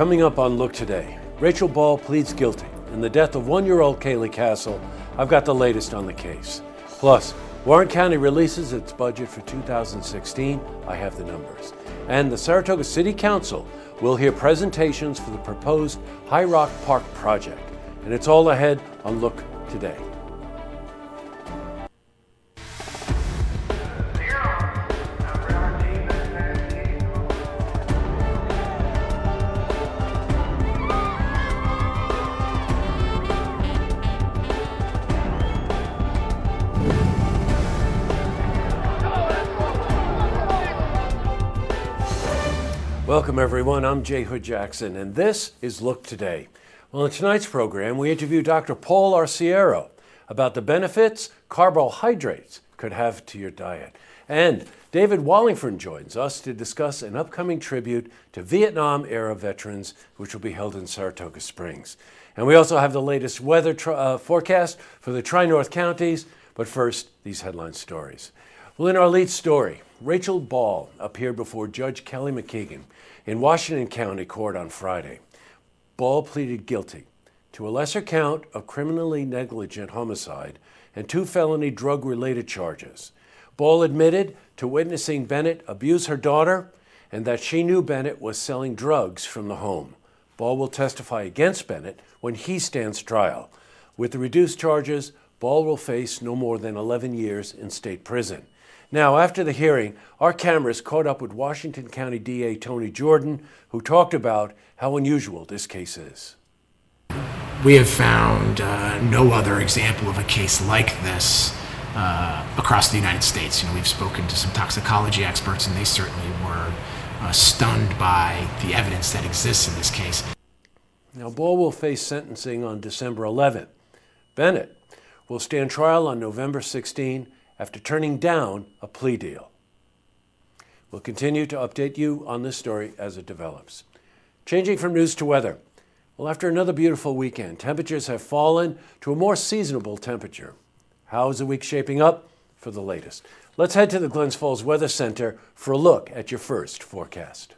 Coming up on Look Today, Rachel Ball pleads guilty in the death of one-year-old Kaylee Castle. I've got the latest on the case. Plus, Warren County releases its budget for 2016. I have the numbers. And the Saratoga City Council will hear presentations for the proposed High Rock Park project. And it's all ahead on Look Today. Welcome everyone, I'm Jay Hood Jackson, and this is Look Today. Well, in tonight's program, we interview Dr. Paul Arciero about the benefits carbohydrates could have to your diet. And David Wallingford joins us to discuss an upcoming tribute to Vietnam-era veterans, which will be held in Saratoga Springs. And we also have the latest weather forecast for the Tri-North counties, but first, these headline stories. Well, in our lead story, Rachel Ball appeared before Judge Kelly McKeegan in Washington County Court on Friday. Ball pleaded guilty to a lesser count of criminally negligent homicide and 2 felony drug-related charges. Ball admitted to witnessing Bennett abuse her daughter and that she knew Bennett was selling drugs from the home. Ball will testify against Bennett when he stands trial. With the reduced charges, Ball will face no more than 11 years in state prison. Now, after the hearing, our cameras caught up with Washington County DA Tony Jordan, who talked about how unusual this case is. We have found no other example of a case like this across the United States. We've spoken to some toxicology experts, and they certainly were stunned by the evidence that exists in this case. Now, Ball will face sentencing on December 11th. Bennett will stand trial on November 16 after turning down a plea deal. We'll continue to update you on this story as it develops. Changing from news to weather. Well, after another beautiful weekend, temperatures have fallen to a more seasonable temperature. How is the week shaping up? For the latest, let's head to the Glens Falls Weather Center for a look at your first forecast.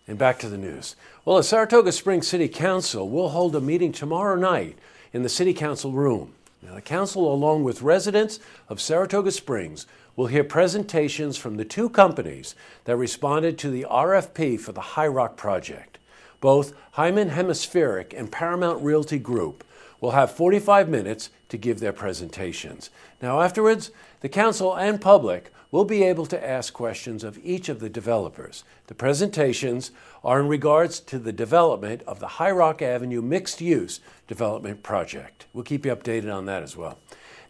And back to the news. Well, the Saratoga Springs City Council will hold a meeting tomorrow night in the City Council room. Now, the council, along with residents of Saratoga Springs, will hear presentations from the 2 companies that responded to the RFP for the High Rock project. Both Hyman Hemispheric and Paramount Realty Group will have 45 minutes to give their presentations. Now, afterwards, the council and public will be able to ask questions of each of the developers. The presentations are in regards to the development of the High Rock Avenue mixed-use development project. We'll keep you updated on that as well.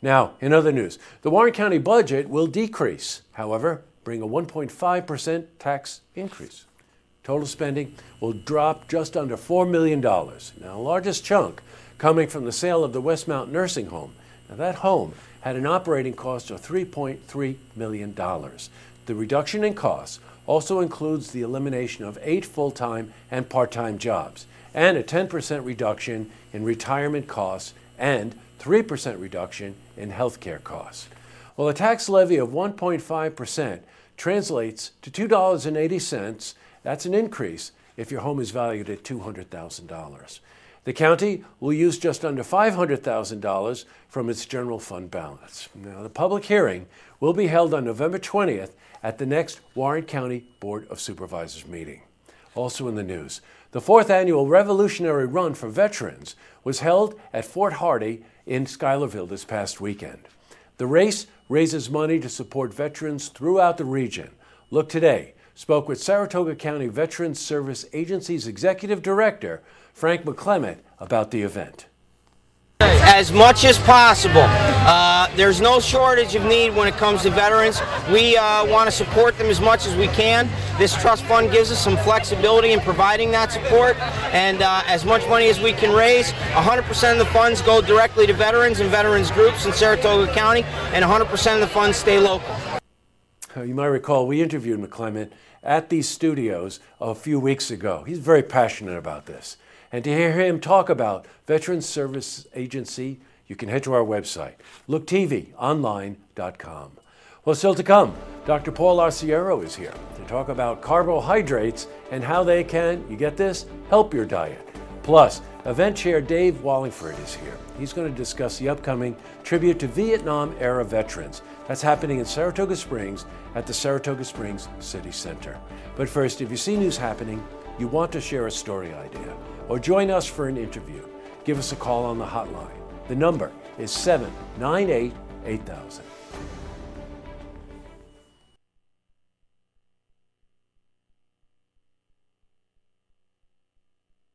Now, in other news, the Warren County budget will decrease, however, bring a 1.5% tax increase. Total spending will drop just under $4 million. Now, the largest chunk coming from the sale of the Westmount Nursing Home. Now, that home had an operating cost of $3.3 million. The reduction in costs also includes the elimination of 8 full-time and part-time jobs, and a 10% reduction in retirement costs and 3% reduction in health care costs. Well, a tax levy of 1.5% translates to $2.80. That's an increase if your home is valued at $200,000. The county will use just under $500,000 from its general fund balance. Now, the public hearing will be held on November 20th at the next Warren County Board of Supervisors meeting. Also in the news, the 4th annual Revolutionary Run for Veterans was held at Fort Hardy in Schuylerville this past weekend. The race raises money to support veterans throughout the region. Look Today spoke with Saratoga County Veterans Service Agency's Executive Director, Frank McClement, about the event. As much as possible. There's no shortage of need when it comes to veterans. We want to support them as much as we can. This trust fund gives us some flexibility in providing that support, and as much money as we can raise, 100% of the funds go directly to veterans and veterans groups in Saratoga County, and 100% of the funds stay local. You might recall we interviewed McClement at these studios a few weeks ago. He's very passionate about this. And to hear him talk about Veterans Service Agency, you can head to our website, looktvonline.com. Well, still to come, Dr. Paul Arciero is here to talk about carbohydrates and how they can, you get this, help your diet. Plus, event chair Dave Wallingford is here. He's going to discuss the upcoming tribute to Vietnam-era veterans. That's happening in Saratoga Springs at the Saratoga Springs City Center. But first, if you see news happening, you want to share a story idea, or join us for an interview, give us a call on the hotline. The number is 798-8000.